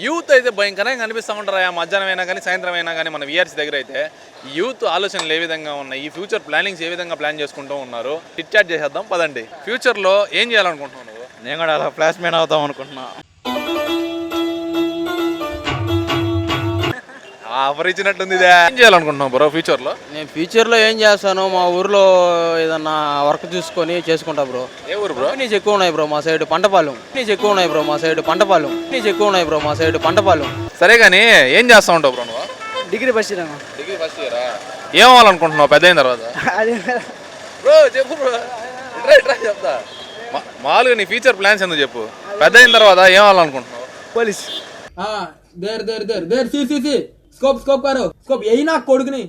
Youth అయితే భయంకరంగా కనిపిస్తూ ఉంటారు. మధ్యాహ్నం అయినా కానీ సాయంత్రం అయినా కానీ మన విఆర్సీ దగ్గర అయితే యూత్ ఆలోచనలు ఏ విధంగా ఉన్నాయి, ఈ ఫ్యూచర్ ప్లానింగ్స్ ఏ విధంగా ప్లాన్ చేసుకుంటూ ఉన్నారు, చిట్ చాట్ చేసేద్దాం పదండి. ఫ్యూచర్లో ఏం చేయాలనుకుంటున్నావు నువ్వు? నేను కూడా అలా ఫ్లాష్ మ్యాన్ అవుతాం అనుకుంటున్నా. ఆఫర్ ఇచ్చినట్టుంది. ఏం చేయాలనుకుంటున్నావు బ్రో ఫ్యూచర్లో? నేను ఫ్యూచర్లో ఏం చేస్తాను, మా ఊర్లో ఏదన్నా వర్క్ చూసుకొని చేసుకుంటా బ్రో. ఏ ఊరు బ్రో? నీకు ఎక్కువ ఉన్నాయి బ్రో మా సైడ్ పంటపాలెం. నీకు ఎక్కువ ఉన్నాయి బ్రో మా సైడ్ పంటపాలెం. నీకు ఎక్కువ ఉన్నాయి బ్రో మా సైడ్ పంటపాలెం. సరే కానీ ఏం చేస్తా ఉంటావు బ్రో నువ్వు? Degree first year. Degree first ఇయరా? ఏం అవ్వాలనుకుంటున్నావు పెద్ద అయిన తర్వాత? బ్రో చెప్పు బ్రో, ట్రై చెప్తా. మామూలుగా నీ ఫ్యూచర్ ప్లాన్స్ ఎందుకు చెప్పు. పెద్ద అయిన తర్వాత ఏం అవ్వాలనుకుంటున్నావు? పోలీస్. దేర్ దేర్ దేర్ దేర్ సి స్కోప్ స్కోప్ కరో స్కోప్ యही ना కొడుకుని.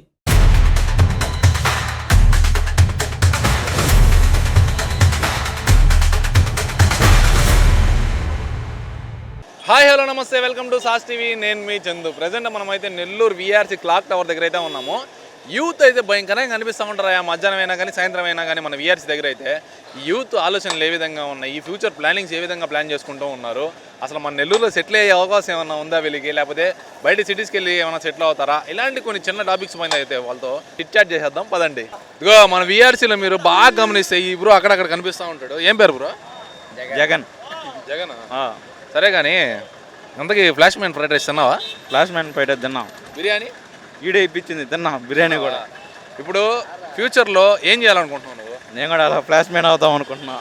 హాయ్ హలో నమస్తే, వెల్కమ్ టు సాస్ టీవీ. నేను మీ చందు. ప్రజెంట్ మనమైతే నెల్లూరు విఆర్సీ క్లాక్ టవర్ దగ్గర అయితే ఉన్నాము. యూత్ అయితే భయంకరంగా కనిపిస్తూ ఉంటారు. మధ్యాహ్నం అయినా కానీ సాయంత్రం అయినా కానీ మన విఆర్సీ దగ్గర అయితే యూత్ ఆలోచనలు ఏ విధంగా ఉన్నాయి, ఈ ఫ్యూచర్ ప్లానింగ్స్ ఏ విధంగా ప్లాన్ చేసుకుంటూ ఉన్నారు, అసలు మన నెల్లూరులో సెటిల్ అయ్యే అవకాశం ఏమన్నా ఉందా వీళ్ళకి, లేకపోతే బయట సిటీస్కి వెళ్ళి ఏమైనా సెటిల్ అవుతారా, ఇలాంటి కొన్ని చిన్న టాపిక్స్ పైన అయితే వాళ్ళతో చిట్ చాట్ చేసేద్దాం పదండి. ఇదిగో మన విఆర్సీలో మీరు బాగా గమనిస్తే ఈ బ్రో అక్కడక్కడ కనిపిస్తూ ఉంటాడు. ఏం పేరు బ్రో? జగన్. జగన్. సరే కానీ అంతకీ ఫ్లాష్ మ్యాన్ ఫ్రైడ్ రైస్ తిన్నావా? ఫ్లాష్ మ్యాన్ ఫైట్ తిన్నాం. బిర్యానీ ఈడే ఇప్పించింది తిన్నాం, బిర్యానీ కూడా. ఇప్పుడు ఫ్యూచర్లో ఏం చేయాలనుకుంటున్నావు నువ్వు? నేను కూడా అలా ఫ్లాష్ మ్యాన్ అవుతాం అనుకుంటున్నా.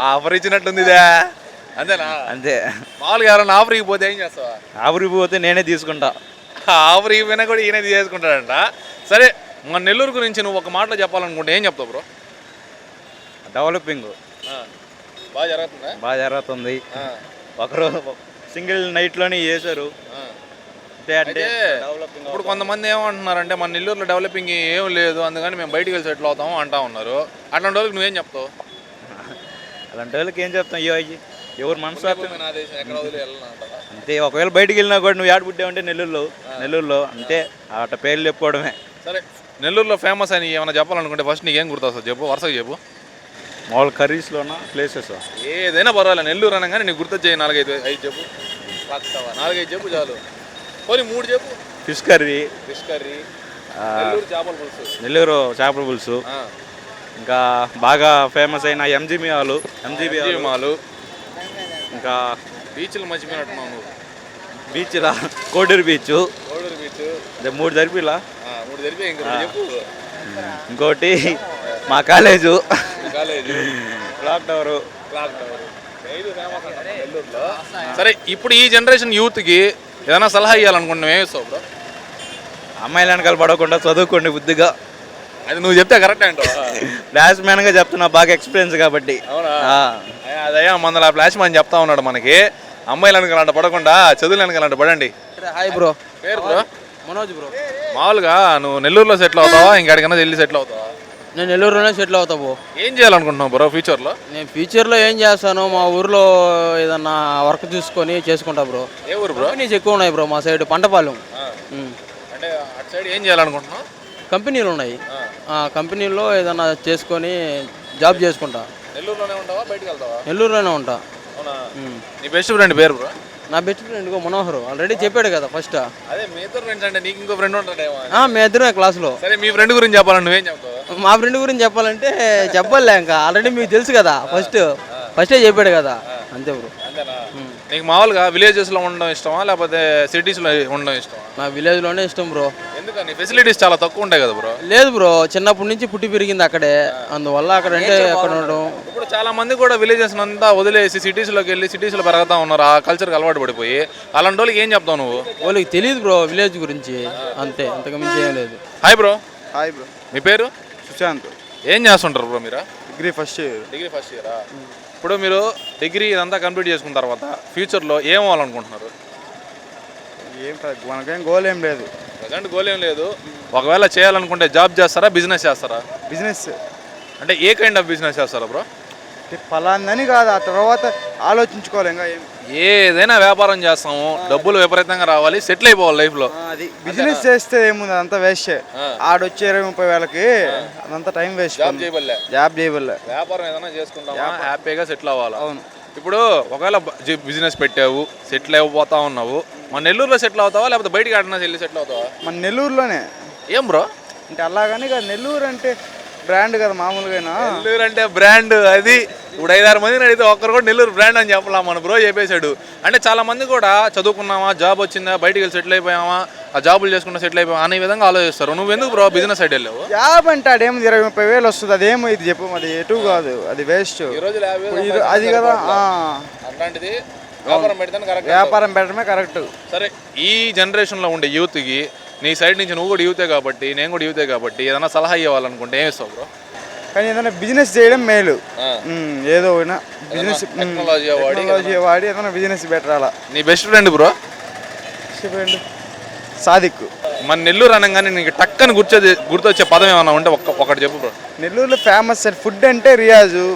ఆఫర్ ఇచ్చినట్టుంది. అంతేనా? అంతే. మామూలుగా ఎవరైనా ఆఫర్ ఇవ్వకపోతే ఏం చేస్తావా? ఆవిరికి పోతే నేనే తీసుకుంటా. ఆఫర్ ఇవ్వైనా కూడా ఈయన చేసుకుంటాడంట. సరే, మన నెల్లూరు గురించి నువ్వు ఒక మాటలో చెప్పాలనుకుంటే ఏం చెప్తావు బ్రో? డెవలపింగ్ బాగా జరుగుతుందా? బాగా జరుగుతుంది. ఒకరోజు సింగిల్ నైట్లోనే చేశారు. అంటే ఇప్పుడు కొంతమంది ఏమంటున్నారంటే మన నెల్లూరులో డెవలపింగ్ ఏం లేదు, అందుకని మేము బయటికి వెళ్ళి సెటిల్ అవుతాము అంటా ఉన్నారు. అట్లాంటి వాళ్ళకి నువ్వేం చెప్తావు? అలాంటి వాళ్ళకి ఏం చెప్తాం? ఎవరు మనసు ఎక్కడ అంతే. ఒకవేళ బయటికి వెళ్ళినా కూడా నువ్వు యాడ్ పుట్టావంటే నెల్లూరులో అంతే. అట్ట పేర్లు చెప్పుకోవడమే. సరే, నెల్లూరులో ఫేమస్ అని ఏమైనా చెప్పాలనుకుంటే ఫస్ట్ నీకేం గుర్తొస్తుంది చెప్పు, వరుసగా చెప్పు. మామూలు కర్రీస్లోనా ప్లేసెస్ ఏదైనా పర్వాలేదు, నెల్లూరు అనగానే నీకు గుర్తొచ్చాయి 4-5 చెప్పు. 4-5 చెప్పు చాలు. పోనీ 3 చెప్పు. ఫిష్ కర్రీ, నెల్లూరు చేపల పులుసు, నెల్లూరు చేపల పులుసు, ఇంకా బాగా ఫేమస్ అయిన ఎంజీబీ మాలు, ఇంకా బీచ్లు మర్చిపోయినట్టున్నావు నువ్వు. బీచ్లా కోడూరు బీచ్, 3 జరిపిలా. 3 జరిపి ఇంకా చెప్పు. ఇంకోటి మా కాలేజు క్లాక్ టవరు. సరే, ఇప్పుడు ఈ జనరేషన్ యూత్కి ఏదైనా సలహా ఇవ్వాలనుకుంటున్నావు ఏమి ఇస్తావు బ్రో? అమ్మాయిల వెనకాల పడకుండా చదువుకోండి బుద్ధిగా. అది నువ్వు చెప్తే కరెక్ట్ అంటో. ఫ్లాష్ మ్యాన్గా చెప్తున్నా, బాగా ఎక్స్పీరియన్స్ కాబట్టి. అదయ్యా మన ఫ్లాష్ మ్యాన్ చెప్తా ఉన్నాడు మనకి, అమ్మాయిలు వెనకాలంట పడకుండా చదువులు వెనకాలంట పడండి. Hi bro. పేరు బ్రో? మనోజ్ బ్రో. మామూలుగా నువ్వు నెల్లూరులో సెటిల్ అవుతావా, ఇంకెక్కడికైనా వెళ్ళి సెటిల్ అవుతావా? నేను నెల్లూరులోనే సెటిల్ అవుతా బ్రో. ఏం చేయాలనుకుంటున్నావు బ్రో ఫ్యూచర్లో? నేను ఫ్యూచర్లో ఏం చేస్తాను, మా ఊర్లో ఏదన్నా వర్క్ చూసుకొని చేసుకుంటా బ్రో. ఏ ఊరు బ్రో? నీకు ఎక్కువ ఉన్నాయి బ్రో మా సైడ్ పంటపాలెం. అంటే అటు సైడ్ ఏం చేయాలనుకుంటున్నావు? కంపెనీలు ఉన్నాయి, కంపెనీల్లో ఏదన్నా చేసుకొని జాబ్ చేసుకుంటా. నెల్లూరులోనే ఉంటావా, బయటకు వెళ్తావా? నెల్లూరులోనే ఉంటా. నీ బెస్ట్ ఫ్రెండ్ పేరు బ్రో? నా బెస్ట్ ఫ్రెండ్ మనోహర్ ఆల్రెడీ చెప్పాడు కదా ఫస్ట్. అదే మీ ఇద్దరు ఫ్రెండ్స్ అంటే నీకు ఇంకో ఫ్రెండ్ ఉంటాడేమో. మీ ఇద్దరే క్లాస్లో. సరే, మీ ఫ్రెండ్ గురించి చెప్పాలని నువ్వేం చెప్తావు? మా ఫ్రెండ్ గురించి చెప్పాలంటే చెప్పలే, ఇంకా ఆల్రెడీ మీకు తెలుసు కదా, ఫస్టే చెప్పాడు కదా, అంతే బ్రో. నీకు మామూలుగా విలేజెస్లో ఉండడం ఇష్టమా, లేకపోతే సిటీస్లో ఉండడం ఇష్టమా? నా విలేజ్లోనే ఇష్టం బ్రో. ఎందుకని? ఫెసిలిటీస్ చాలా తక్కువ ఉంటాయి కదా బ్రో. లేదు బ్రో, చిన్నప్పటి నుంచి పుట్టి పెరిగింది అక్కడే, అందువల్ల అక్కడ అంటే అక్కడ ఉండడం. ఇప్పుడు చాలా మంది కూడా విలేజెస్ అంతా వదిలేసి సిటీస్లోకి వెళ్ళి సిటీస్లో పెరుగుతా ఉన్నారు, ఆ కల్చర్కి అలవాటు పడిపోయి. అలాంటి వాళ్ళకి ఏం చెప్తావు నువ్వు? వాళ్ళకి తెలియదు బ్రో విలేజ్ గురించి, అంతే, అంతకు మించి ఏం లేదు. Hi bro. Hi bro. మీ పేరు? సుశాంత్. ఏం చేస్తుంటారు బ్రో మీరు? Degree first year. Degree first ఇయరా? ఇప్పుడు మీరు డిగ్రీ ఇదంతా కంప్లీట్ చేసుకున్న తర్వాత ఫ్యూచర్లో ఏం అవ్వాలనుకుంటున్నారు? మనకేం గోల్ ఏం లేదు, ప్రజెంట్ గోల్ ఏం లేదు. ఒకవేళ చేయాలనుకుంటే జాబ్ చేస్తారా, బిజినెస్ చేస్తారా? బిజినెస్. అంటే ఏ కైండ్ ఆఫ్ బిజినెస్ చేస్తారా బ్రో? ఫలాందని కాదు, ఆ తర్వాత ఆలోచించుకోవాలి. ఇంకా ఏదైనా వ్యాపారం చేస్తాము, డబ్బులు విపరీతంగా రావాలి, సెటిల్ అయిపోవాలి లైఫ్లో. అది బిజినెస్ చేస్తే ఏముంది, అదంతా వేస్ట్. ఆడొచ్చే 20-30 వేలకి అదంతా టైం వేస్ట్. జాబ్ చేయబల్లే. వ్యాపారం ఏదైనా చేసుకుంటామా, హ్యాపీగా సెటిల్ అవ్వాలి. అవును. ఇప్పుడు ఒకవేళ బిజినెస్ పెట్టావు, సెటిల్ అయిపోతా ఉన్నావు, మన నెల్లూరులో సెటిల్ అవుతావా లేకపోతే బయటికి ఆడినా వెళ్ళి సెటిల్ అవుతావా? మన నెల్లూరులోనే. ఏం బ్రో అంటే అలాగని కాదు, నెల్లూరు అంటే బ్రాండ్ కదా మామూలుగా. నెల్లూరు అంటే బ్రాండ్. అది ఇప్పుడు 5-6 మందిని అడిగితే ఒక్కరు కూడా నెల్లూరు బ్రాండ్ అని చెప్పలా, మన బ్రో చెప్పేశాడు. అంటే చాలా మంది కూడా చదువుకున్నామా, జాబ్ వచ్చిందా, బయటికి వెళ్ళి సెటిల్ అయిపోయామా, ఆ జాబులు చేసుకుంటా సెటిల్ అయిపోయామా అనే విధంగా ఆలోచిస్తారు. నువ్వు ఎందుకు బ్రో బిజినెస్ సైడ్ వెళ్ళావు? జాబ్ అంటే అదేమో 20-30 వేలు వస్తుంది, అదేమో ఇది చెప్పు, అది ఎటు కాదు, అది వేస్ట్. అది కదా అట్లాంటిది వ్యాపారం పెడితే కరెక్ట్. వ్యాపారం పెట్టడమే కరెక్ట్. సరే, ఈ జనరేషన్లో ఉండే యూత్కి నీ సైడ్ నుంచి నువ్వు కూడా యూతే కాబట్టి, నేను కూడా యూతే కాబట్టి ఏదైనా సలహా ఇవ్వాలనుకుంటే ఏమి ఇస్తావు బ్రో? కానీ ఏదైనా బిజినెస్ చేయడం మేలు. ఏదో అయినా బిజినెస్ టెక్నాలజీ వాడి ఏదైనా బిజినెస్ పెట్టాలా. నీ best friend bro? Friend Sadiq. మన నెల్లూరు అనగానే నీకు టక్కని గుర్తొచ్చే పదం ఏమన్నా ఉంటే ఒకటి చెప్పు బ్రో. నెల్లూరులో ఫేమస్ ఫుడ్ అంటే రియాజు,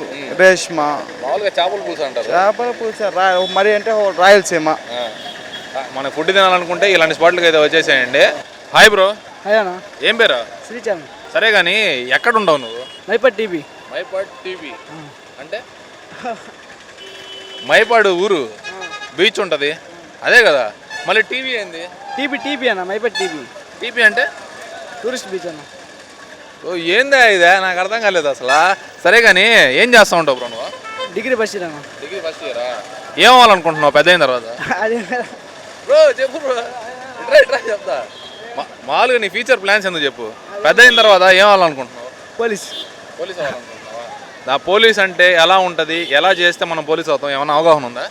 రేష్మా. మామూలుగా చేపల పులుసు అంటారు. చేపల పులుసు మరి అంటే రాయలసీమ. మన ఫుడ్ తినాలనుకుంటే ఇలాంటి స్పాట్లకి అయితే వచ్చేసేయండి. Hi bro. అయ్యానా ఏం పేరు? శ్రీచాన్. సరే కానీ ఎక్కడ ఉండవు నువ్వు? మైపాడ్ టీవీ. మైపాడ్ టీవీ అంటే మైపాడు ఊరు, బీచ్ ఉంటుంది అదే కదా. మళ్ళీ టీవీ ఏంది? టీపీ అన్న, మైపాడ్ టీవీ. టీపీ అంటే టూరిస్ట్ బీచ్ అన్న. ఓ ఏందా ఇదే, నాకు అర్థం కాలేదు అసలు. సరే కానీ ఏం చేస్తూ ఉంటావు బ్రో నువ్వు? డిగ్రీ ఫస్ట్ ఇయర్ అన్న. డిగ్రీ ఫస్ట్ ఇయరా? ఏం అవ్వాలనుకుంటున్నావు పెద్ద అయిన తర్వాత? అదే బ్రో చెప్పు బ్రో, ఇట్రా చెప్తా. మామూలుగా నీ ఫ్యూచర్ ప్లాన్స్ ఎందుకు చెప్పు. పెద్ద అయిన తర్వాత ఏం అవ్వాలనుకుంటున్నావు? పోలీస్ అవ్వాలనుకుంటున్నావా? నా పోలీస్ అంటే ఎలా ఉంటుంది, ఎలా చేస్తే మనం పోలీస్ అవుతాం, ఏమన్నా అవగాహన ఉందా?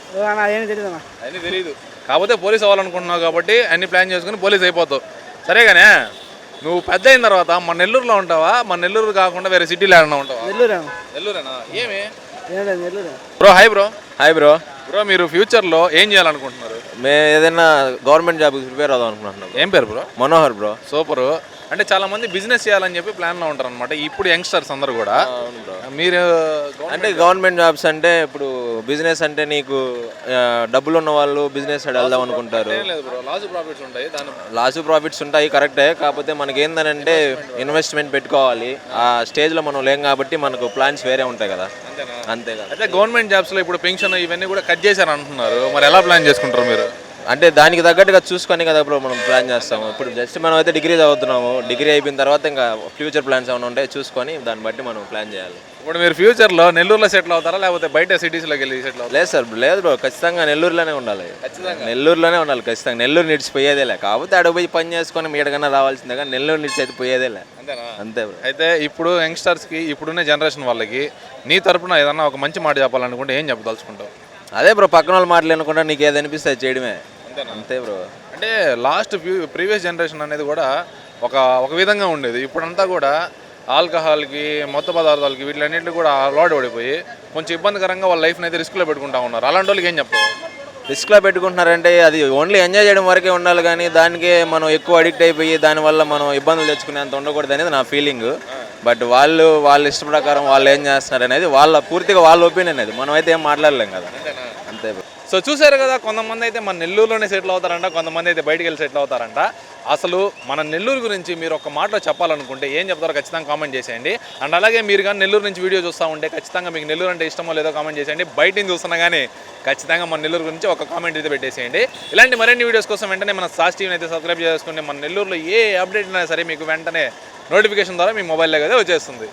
ఏం తెలియదు అన్న. అన్నీ తెలియదు కాకపోతే పోలీస్ అవ్వాలనుకుంటున్నావు కాబట్టి అన్ని ప్లాన్ చేసుకుని పోలీస్ అయిపోతావు. సరేగానే నువ్వు పెద్ద అయిన తర్వాత మన నెల్లూరులో ఉంటావా, మన నెల్లూరు కాకుండా వేరే సిటీలో ఏమన్నా ఉంటావా? నెల్లూరేనా? ఏమి Nellore. Bro hi bro. Hi bro. Bro మీరు ఫ్యూచర్లో ఏం చేయాలనుకుంటున్నారు? మేము ఏదైనా గవర్నమెంట్ జాబ్కి ప్రిపేర్ అవుదాం అనుకుంటున్నాం. ఏం పేరు బ్రో? మనోహర్ బ్రో. సూపర్. అంటే చాలా మంది బిజినెస్ చేయాలని చెప్పి ప్లాన్లో ఉంటారు అనమాట ఇప్పుడు యంగ్స్టర్స్ అందరూ కూడా. మీరు అంటే గవర్నమెంట్ జాబ్స్ అంటే ఇప్పుడు బిజినెస్ అంటే నీకు డబ్బులు ఉన్న వాళ్ళు బిజినెస్ సైడ్ వెళ్దాం అనుకుంటారు. లాస్ ప్రాఫిట్స్ ఉంటాయి కరెక్టే, కాకపోతే మనకి ఏంటంటే ఇన్వెస్ట్మెంట్ పెట్టుకోవాలి. ఆ స్టేజ్లో మనం లేం కాబట్టి మనకు ప్లాన్స్ వేరే ఉంటాయి కదా. అంతే కదా. అయితే గవర్నమెంట్ జాబ్స్లో ఇప్పుడు పెన్షన్ ఇవన్నీ కూడా కట్ చేశారు అంటున్నారు, మరి ఎలా ప్లాన్ చేసుకుంటారు మీరు? అంటే దానికి తగ్గట్టుగా చూసుకొని కదా ఇప్పుడు మనం ప్లాన్ చేస్తాము. ఇప్పుడు జస్ట్ మనం అయితే డిగ్రీ చదువుతున్నాము, డిగ్రీ అయిపోయిన తర్వాత ఇంకా ఫ్యూచర్ ప్లాన్స్ ఏమైనా ఉంటాయి చూసుకొని దాన్ని బట్టి మనం ప్లాన్ చేయాలి. ఇప్పుడు మీరు ఫ్యూచర్లో నెల్లూరులో సెటిల్ అవుతారా లేకపోతే బయట సిటీస్లోకి వెళ్ళి సెటిల్ అవుతారా? లేదు సార్, లేదు బ్రో, ఖచ్చితంగా నెల్లూరులోనే ఉండాలి. నెల్లూరులోనే ఉండాలి ఖచ్చితంగా. నెల్లూరు నిడిచిపోయేదేలే, కాకపోతే అడుగు పోయి పని చేసుకొని మీడకన్నా రావాల్సిందే కానీ నెల్లూరు నిడిచి అయితే పోయేదేలే. అంతే బ్రో. అయితే ఇప్పుడు యంగ్స్టర్స్కి ఇప్పుడున్న జనరేషన్ వాళ్ళకి నీ తరపున ఏదన్నా ఒక మంచి మాట చెప్పాలనుకుంటే ఏం చెప్పదలుచుకుంటావు? అదే బ్రో, పక్కన వాళ్ళు మాట్లాడకుండా నీకు ఏది అనిపిస్తే అది చేయడమే. అంతే బ్రో. అంటే లాస్ట్ ప్రీవియస్ జనరేషన్ అనేది కూడా ఒక విధంగా ఉండేది. ఇప్పుడంతా కూడా ఆల్కహాల్కి, మత్తు పదార్థాలకి, వీటిలన్నింటికి కూడా అలవాటు పడిపోయి కొంచెం ఇబ్బందికరంగా వాళ్ళ లైఫ్ని అయితే రిస్క్లో పెట్టుకుంటా ఉన్నారు. అలాంటి వాళ్ళకి ఏం చెప్తారు? రిస్క్లో పెట్టుకుంటున్నారంటే అది ఓన్లీ ఎంజాయ్ చేయడం వరకే ఉండాలి కానీ దానికి మనం ఎక్కువ అడిక్ట్ అయిపోయి దానివల్ల మనం ఇబ్బందులు తెచ్చుకునేంత ఉండకూడదు అనేది నా ఫీలింగ్. బట్ వాళ్ళ ఇష్ట ప్రకారం వాళ్ళు ఏం చేస్తున్నారు అనేది పూర్తిగా వాళ్ళ ఒపీనియన్. అది మనం అయితే ఏం మాట్లాడలేం కదా. అంతే. సో చూసారు కదా, కొంతమంది అయితే మన నెల్లూరులోనే సెటిల్ అవుతారంట, కొంతమంది అయితే బయటికి వెళ్ళి సెటిల్ అవుతారంట. అసలు మన నెల్లూరు గురించి మీరు ఒక మాటలో చెప్పాలనుకుంటే ఏం చెప్తారో ఖచ్చితంగా కామెంట్ చేసేయండి. అండ్ అలాగే మీరు కానీ నెల్లూరు నుంచి వీడియో చూస్తూ ఉంటే ఖచ్చితంగా మీకు నెల్లూరు అంటే ఇష్టమో లేదో కామెంట్ చేసేయండి. బయట నుంచి చూస్తున్నా కానీ ఖచ్చితంగా మన నెల్లూరు గురించి ఒక కామెంట్ అయితే పెట్టేసేయండి. ఇలాంటి మరిన్ని వీడియోస్ కోసం వెంటనే మన సాస్ టీవీని అయితే సబ్స్క్రైబ్ చేసుకుంటే మన నెల్లూరులో ఏ అప్డేట్ అయినా సరే మీకు వెంటనే నోటిఫికేషన్ ద్వారా మీ మొబైల్లో అయితే వచ్చేస్తుంది.